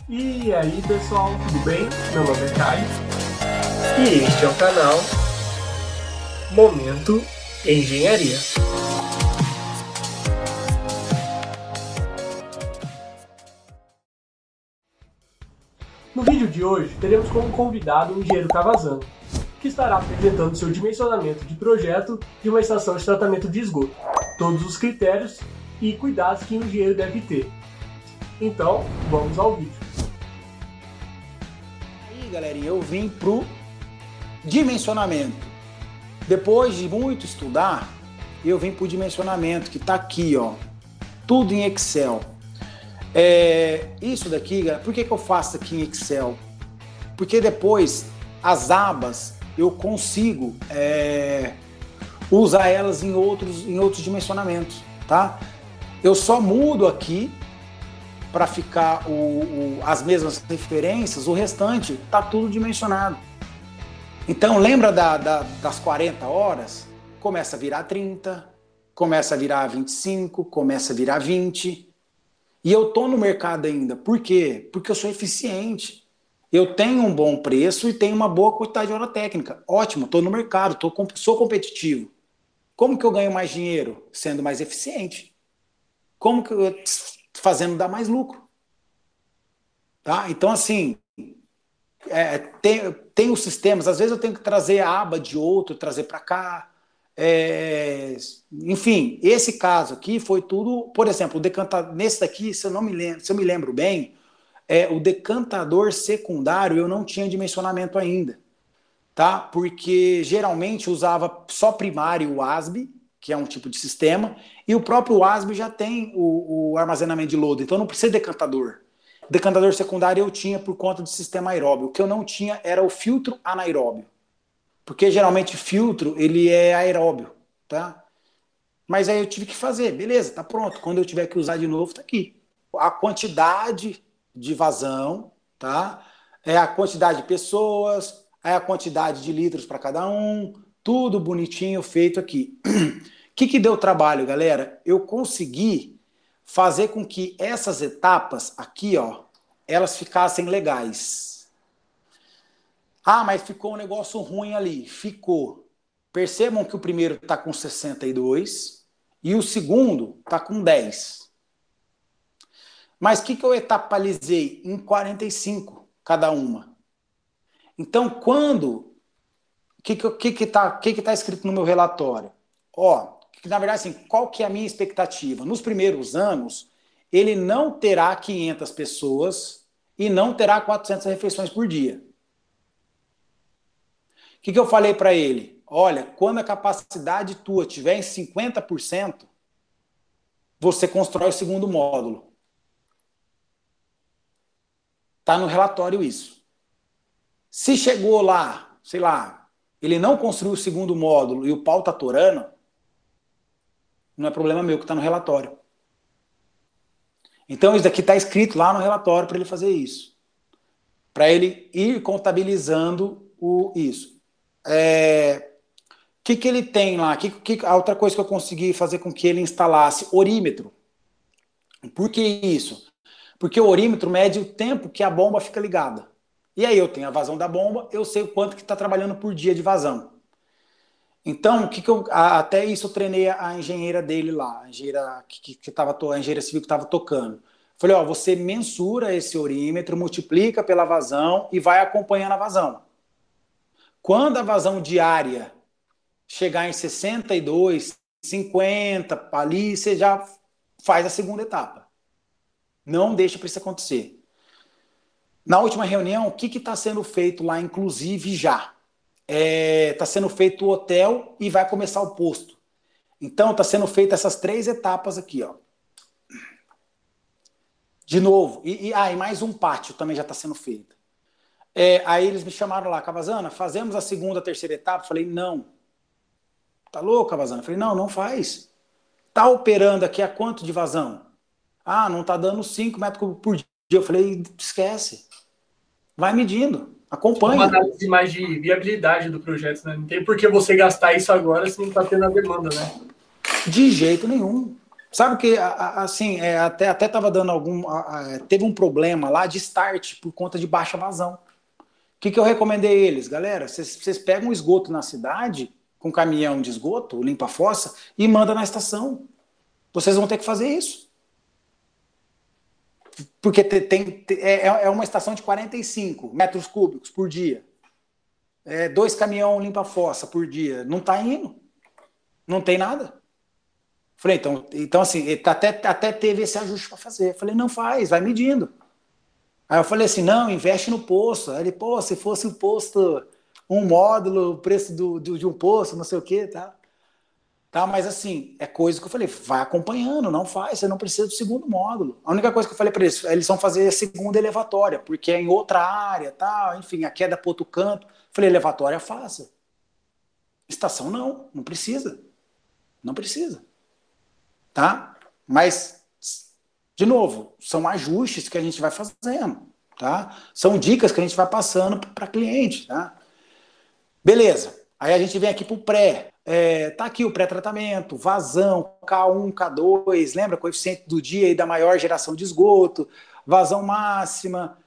E aí, pessoal, tudo bem? Meu nome é Caio e este é o canal Momento Engenharia. No vídeo de hoje, teremos como convidado o engenheiro Cavazano, que estará apresentando seu dimensionamento de projeto de uma estação de tratamento de esgoto, todos os critérios e cuidados que o engenheiro deve ter. Então, vamos ao vídeo. Aí, galerinha, eu vim pro dimensionamento. Depois de muito estudar, eu vim pro dimensionamento, que tá aqui, ó. Tudo em Excel. Isso daqui, galera, por que eu faço aqui em Excel? Porque depois, as abas, eu consigo usar elas em outros dimensionamentos, tá? Eu só mudo aqui para ficar as mesmas referências, o restante tá tudo dimensionado. Então, lembra das 40 horas? Começa a virar 30, começa a virar 25, começa a virar 20. E eu tô no mercado ainda. Por quê? Porque eu sou eficiente. Eu tenho um bom preço e tenho uma boa quantidade de hora técnica. Ótimo, tô no mercado, sou competitivo. Como que eu ganho mais dinheiro? Sendo mais eficiente. Como que eu fazendo dar mais lucro? Tá? Então, assim, tem os sistemas, às vezes eu tenho que trazer a aba de outro, trazer para cá. Enfim, esse caso aqui foi tudo, por exemplo, nesse daqui, se eu me lembro bem, o decantador secundário eu não tinha dimensionamento ainda, tá? Porque geralmente usava só primário o ASB, que é um tipo de sistema, e o próprio ASB já tem o armazenamento de lodo, então não precisa de decantador. Decantador secundário eu tinha por conta do sistema aeróbio. O que eu não tinha era o filtro anaeróbio. Porque geralmente filtro, ele é aeróbio, tá? Mas aí eu tive que fazer, beleza, tá pronto. Quando eu tiver que usar de novo, tá aqui. A quantidade de vazão, tá? É a quantidade de pessoas, é a quantidade de litros para cada um, tudo bonitinho feito aqui. O que deu trabalho, galera? Eu consegui fazer com que essas etapas aqui, ó, elas ficassem legais. Ah, mas ficou um negócio ruim ali. Ficou. Percebam que o primeiro está com 62 e o segundo está com 10. Mas o que eu etapalizei? Em 45 cada uma. Então, quando... O que tá escrito no meu relatório? Ó, na verdade, assim, qual que é a minha expectativa? Nos primeiros anos, ele não terá 500 pessoas e não terá 400 refeições por dia. O que eu falei para ele? Olha, quando a capacidade tua estiver em 50%, você constrói o segundo módulo. Está no relatório isso. Se chegou lá, sei lá, ele não construiu o segundo módulo e o pau está torando, não é problema meu que está no relatório. Então isso daqui está escrito lá no relatório para ele fazer isso. Para ele ir contabilizando isso. O que ele tem lá? A outra coisa que eu consegui fazer com que ele instalasse orímetro. Por que isso? Porque o orímetro mede o tempo que a bomba fica ligada. E aí eu tenho a vazão da bomba, eu sei o quanto que está trabalhando por dia de vazão. Então, até isso eu treinei a engenheira dele lá, a engenheira, a engenheira civil que estava tocando. Falei, ó, você mensura esse orímetro, multiplica pela vazão e vai acompanhando a vazão. Quando a vazão diária chegar em 62, 50, ali você já faz a segunda etapa. Não deixa para isso acontecer. Na última reunião, o que está sendo feito lá, inclusive, já? Está sendo feito o hotel e vai começar o posto. Então, está sendo feito essas 3 etapas aqui, ó. De novo. E mais um pátio também já está sendo feito. Aí eles me chamaram lá, Cavazana, fazemos a segunda, terceira etapa? Falei, não. Tá louco, Cavazana? Falei, não faz. Tá operando aqui a quanto de vazão? Ah, não tá dando 5 metros por dia. Eu falei, esquece. Vai medindo, acompanha. Uma análise mais de viabilidade do projeto, né? Não tem por que você gastar isso agora se não está tendo a demanda, né? De jeito nenhum. Sabe que, assim, até estava dando teve um problema lá de start por conta de baixa vazão. O que eu recomendei a eles? Galera, vocês pegam um esgoto na cidade, com caminhão de esgoto, limpa a fossa, e manda na estação. Vocês vão ter que fazer isso. Porque é uma estação de 45 metros cúbicos por dia. 2 caminhão limpa a fossa por dia. Não está indo. Não tem nada. Falei, então assim, até teve esse ajuste para fazer. Falei, não faz, vai medindo. Aí eu falei assim, não, investe no posto. Aí ele, pô, se fosse o posto, um módulo, o preço de um posto, não sei o quê, tá? Tá, mas assim, é coisa que eu falei, vai acompanhando, não faz, você não precisa do segundo módulo. A única coisa que eu falei para eles vão fazer a segunda elevatória, porque é em outra área, tá? Enfim, a queda para outro canto. Falei, elevatória faça. Estação não precisa. Não precisa. Tá? Mas, de novo, são ajustes que a gente vai fazendo, tá? São dicas que a gente vai passando para cliente, tá? Beleza. Aí a gente vem aqui para o pré. Tá aqui o pré-tratamento, vazão, K1, K2, lembra? Coeficiente do dia e da maior geração de esgoto, vazão máxima,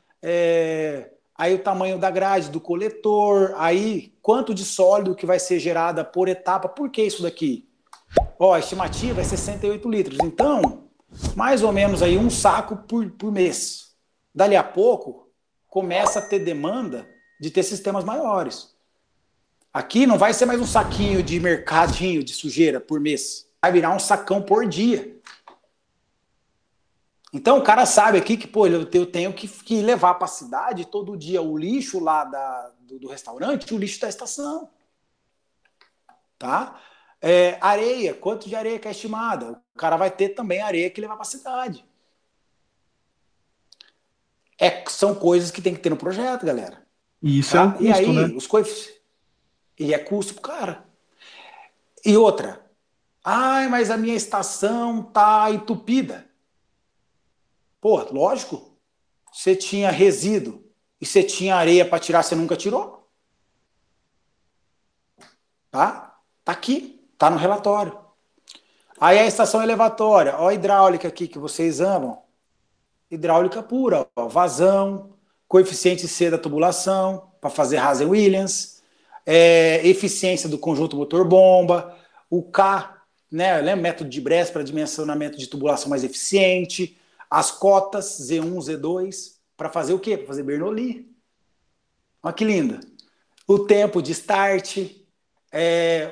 aí o tamanho da grade do coletor, aí quanto de sólido que vai ser gerada por etapa. Por que isso daqui? A estimativa é 68 litros. Então, mais ou menos aí um saco por mês. Dali a pouco, começa a ter demanda de ter sistemas maiores. Aqui não vai ser mais um saquinho de mercadinho de sujeira por mês. Vai virar um sacão por dia. Então o cara sabe aqui que, pô, eu tenho que levar para a cidade todo dia o lixo lá do restaurante, o lixo da estação. Tá? Areia, quanto de areia que é estimada? O cara vai ter também areia que levar para a cidade. São coisas que tem que ter no projeto, galera. E isso é um Tá? E custo, né? aí, os coeficientes. E é custo pro cara. E outra. Ai, mas a minha estação tá entupida. Pô, lógico. Você tinha resíduo e você tinha areia para tirar, você nunca tirou? Tá? Tá aqui, tá no relatório. Aí a estação elevatória, ó a hidráulica aqui que vocês amam. Hidráulica pura, ó, vazão, coeficiente C da tubulação, para fazer Hazen-Williams, eficiência do conjunto motor-bomba, o K, né, lembra? Método de Bress para dimensionamento de tubulação mais eficiente, as cotas Z1, Z2, para fazer o quê? Para fazer Bernoulli. Olha que linda. O tempo de start,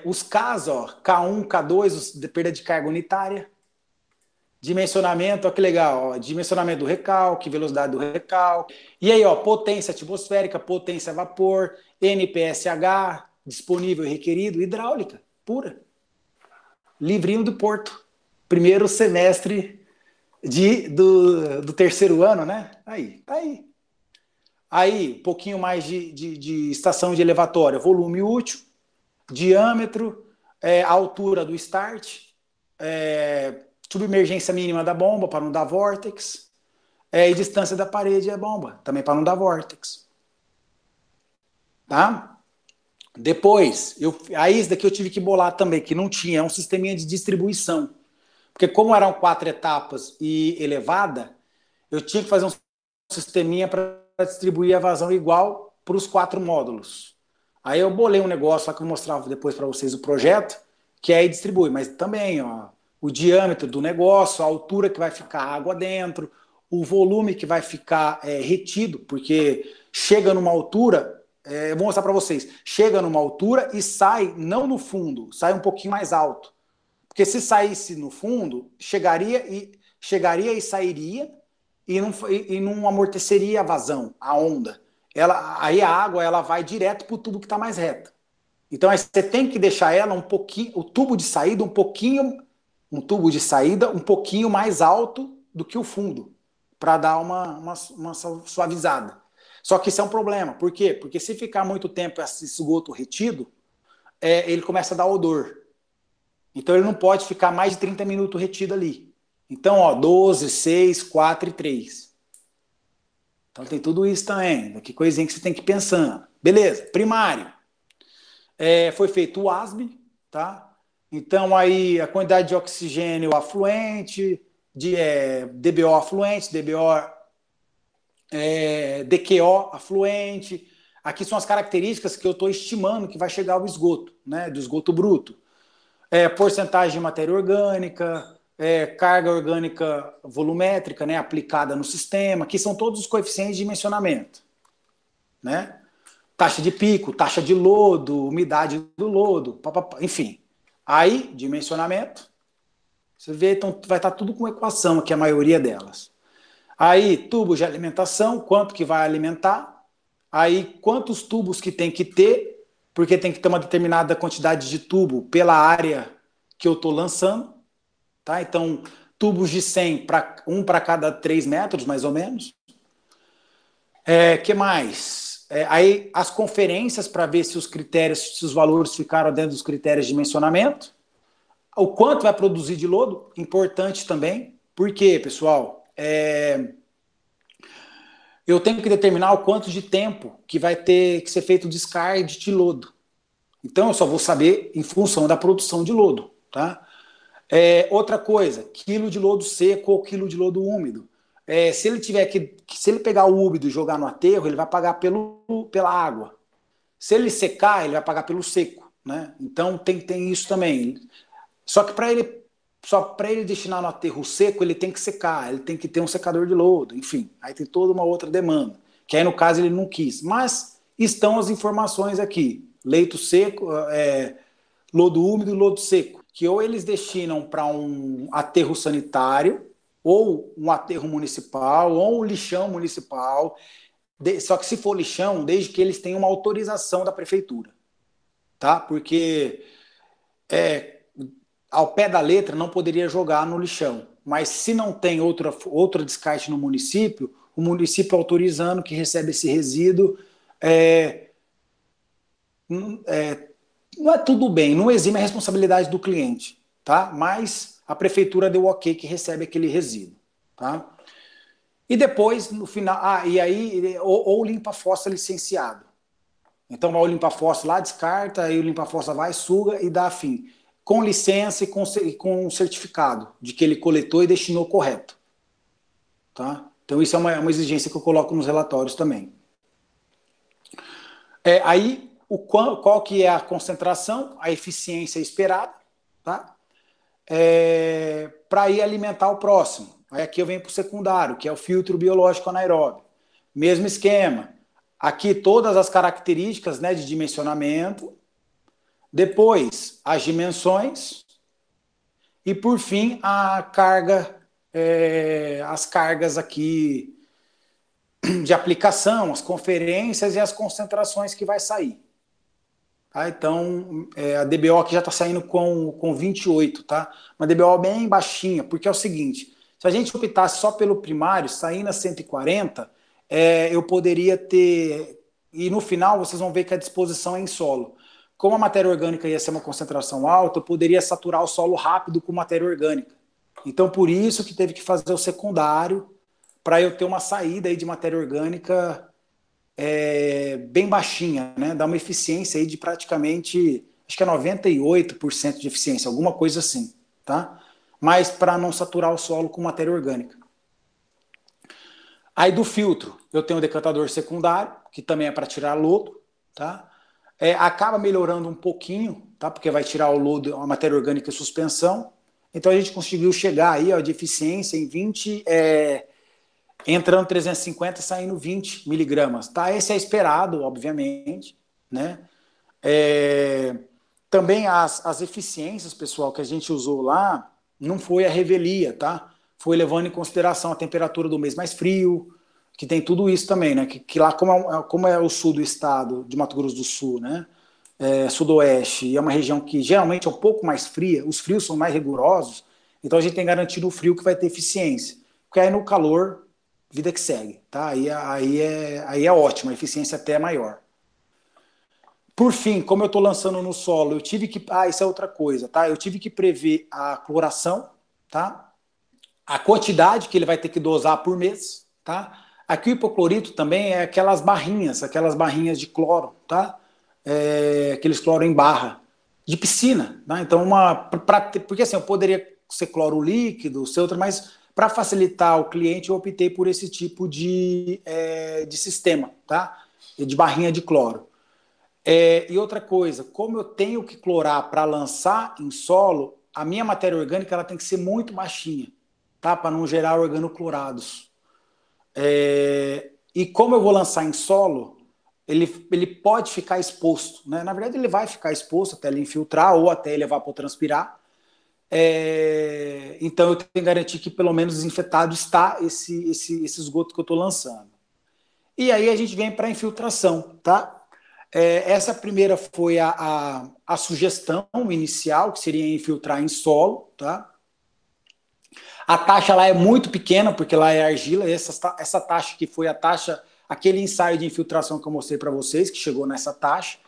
os Ks, ó, K1, K2, de perda de carga unitária. Dimensionamento, olha que legal, ó, dimensionamento do recalque, velocidade do recalque. E aí, ó, potência atmosférica, potência a vapor, NPSH, disponível e requerido, hidráulica, pura. Livrinho do Porto. Primeiro semestre do terceiro ano, né? Aí, tá aí. Aí, um pouquinho mais de estação de elevatória, volume útil, diâmetro, altura do start, submergência mínima da bomba para não dar vórtex, e distância da parede da bomba, também para não dar vórtex. Tá? Depois, aí isso daqui eu tive que bolar também, que não tinha, é um sisteminha de distribuição. Porque como eram 4 etapas e elevada, eu tinha que fazer um sisteminha para distribuir a vazão igual para os 4 módulos. Aí eu bolei um negócio, só que eu vou mostrar depois para vocês o projeto, que aí distribui, mas também, ó, o diâmetro do negócio, a altura que vai ficar a água dentro, o volume que vai ficar retido, porque chega numa altura, eu vou mostrar para vocês, chega numa altura e sai, não no fundo, sai um pouquinho mais alto. Porque se saísse no fundo, chegaria e sairia e não amorteceria a vazão, a onda. Aí a água ela vai direto para o tubo que está mais reto. Então aí você tem que deixar ela um pouquinho, o tubo de saída um pouquinho mais alto do que o fundo, para dar uma suavizada. Só que isso é um problema. Por quê? Porque se ficar muito tempo esse esgoto retido, ele começa a dar odor. Então ele não pode ficar mais de 30 minutos retido ali. Então, ó, 12, 6, 4 e 3. Então tem tudo isso também. Que coisinha que você tem que ir pensando. Beleza, primário. Foi feito o ASB, tá? Então, aí a quantidade de oxigênio afluente, de DBO afluente, DQO afluente. Aqui são as características que eu estou estimando que vai chegar ao esgoto, né, do esgoto bruto. Porcentagem de matéria orgânica, carga orgânica volumétrica, né, aplicada no sistema, que são todos os coeficientes de dimensionamento, né? Taxa de pico, taxa de lodo, umidade do lodo, enfim. Aí, dimensionamento, você vê, então vai estar tudo com equação aqui, a maioria delas. Aí, tubos de alimentação, quanto que vai alimentar. Aí, quantos tubos que tem que ter, porque tem que ter uma determinada quantidade de tubo pela área que eu estou lançando. Tá? Então, tubos de 100, um para cada 3 metros, mais ou menos. Que mais? Aí, as conferências para ver se os critérios, se os valores ficaram dentro dos critérios de dimensionamento. O quanto vai produzir de lodo, importante também. Por quê, pessoal? Eu tenho que determinar o quanto de tempo que vai ter que ser feito o descarte de lodo. Então, eu só vou saber em função da produção de lodo. Tá? Outra coisa, quilo de lodo seco ou quilo de lodo úmido. Se ele pegar o úmido e jogar no aterro, ele vai pagar pela água. Se ele secar, ele vai pagar pelo seco. Né? Então, tem isso também. Só que para ele destinar no aterro seco, ele tem que secar, ele tem que ter um secador de lodo, enfim. Aí tem toda uma outra demanda, que aí no caso ele não quis. Mas estão as informações aqui. Leito seco, lodo úmido e lodo seco, que ou eles destinam para um aterro sanitário, ou um aterro municipal, ou um lixão municipal. Só que se for lixão, desde que eles tenham uma autorização da prefeitura. Tá? Porque ao pé da letra não poderia jogar no lixão. Mas se não tem outra descarte no município, o município autorizando que recebe esse resíduo, não é tudo bem, não exime a responsabilidade do cliente, tá? Mas a prefeitura deu ok que recebe aquele resíduo, tá? E depois, no final, e aí, ou limpa-fossa licenciado. Então vai o limpa-fossa lá, descarta, aí o limpa-fossa vai, suga e dá fim. Com licença e com certificado de que ele coletou e destinou correto. Tá? Então isso é uma exigência que eu coloco nos relatórios também. Aí, qual que é a concentração, a eficiência esperada, tá? Para ir alimentar o próximo. Aí aqui eu venho para o secundário, que é o filtro biológico anaeróbio. Mesmo esquema. Aqui todas as características, né, de dimensionamento. Depois, as dimensões. E, por fim, a carga, as cargas aqui de aplicação, as conferências e as concentrações que vai sair. Tá? Então, a DBO aqui já está saindo com 28, tá? Uma DBO bem baixinha, porque é o seguinte, se a gente optasse só pelo primário, saindo a 140, eu poderia ter... E no final, vocês vão ver que a disposição é em solo. Como a matéria orgânica ia ser uma concentração alta, eu poderia saturar o solo rápido com matéria orgânica. Então, por isso que teve que fazer o secundário, para eu ter uma saída aí de matéria orgânica bem baixinha, né? Dá uma eficiência aí de praticamente, acho que é 98% de eficiência, alguma coisa assim, tá? Mas para não saturar o solo com matéria orgânica. Aí do filtro, eu tenho o decantador secundário, que também é para tirar lodo, tá? Acaba melhorando um pouquinho, tá? Porque vai tirar o lodo, a matéria orgânica e suspensão. Então a gente conseguiu chegar aí, ó, de eficiência em 20, entrando 350 e saindo 20 miligramas. Tá? Esse é esperado, obviamente. Né? Também as eficiências, pessoal, que a gente usou lá, não foi a revelia, tá? Foi levando em consideração a temperatura do mês mais frio, que tem tudo isso também, né? Que lá, como é o sul do estado de Mato Grosso do Sul, né? Sudoeste, e é uma região que geralmente é um pouco mais fria, os frios são mais rigorosos, então a gente tem garantido o frio que vai ter eficiência. Porque aí no calor, vida que segue, tá? Aí é ótimo, a eficiência até é maior. Por fim, como eu estou lançando no solo, eu tive que... isso é outra coisa, tá? Eu tive que prever a cloração, tá? A quantidade que ele vai ter que dosar por mês, tá? Aqui o hipoclorito também é aquelas barrinhas de cloro, tá? Aqueles cloro em barra. de piscina, né? Então, porque assim, eu poderia ser cloro líquido, ser outra, mas para facilitar o cliente, eu optei por esse tipo de sistema, tá? De barrinha de cloro. E outra coisa, como eu tenho que clorar para lançar em solo, a minha matéria orgânica ela tem que ser muito baixinha, tá? Para não gerar organoclorados. E como eu vou lançar em solo, ele pode ficar exposto, né? Na verdade, ele vai ficar exposto até ele infiltrar ou até ele evapotranspirar. Então, eu tenho que garantir que pelo menos desinfetado está esse esgoto que eu estou lançando. E aí a gente vem para a infiltração, tá? Essa primeira foi a sugestão inicial, que seria infiltrar em solo, tá? A taxa lá é muito pequena, porque lá é argila. Essa taxa que foi a taxa, aquele ensaio de infiltração que eu mostrei para vocês, que chegou nessa taxa.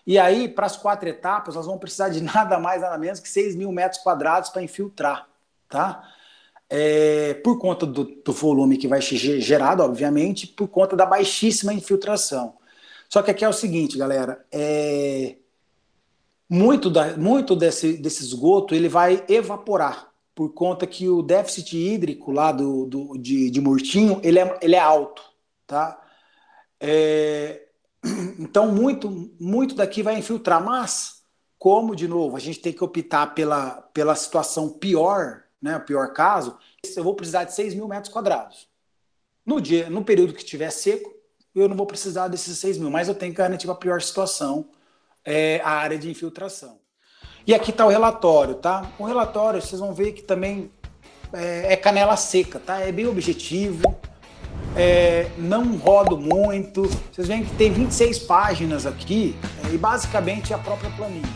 E aí, para as 4 etapas, nós vamos precisar de nada mais, nada menos que 6.000 metros quadrados para infiltrar, tá? Por conta do volume que vai ser gerado, obviamente, por conta da baixíssima infiltração. Só que aqui é o seguinte, galera, muito desse esgoto ele vai evaporar, por conta que o déficit hídrico lá de Murtinho, ele é alto, tá? Então, muito daqui vai infiltrar, mas, como, de novo, a gente tem que optar pela situação pior, né, o pior caso, eu vou precisar de 6.000 metros quadrados. No período que estiver seco, eu não vou precisar desses 6.000, mas eu tenho que garantir a pior situação, a área de infiltração. E aqui está o relatório, tá? O relatório, vocês vão ver que também é canela seca, tá? É bem objetivo, não rodo muito. Vocês veem que tem 26 páginas aqui, e basicamente é a própria planilha.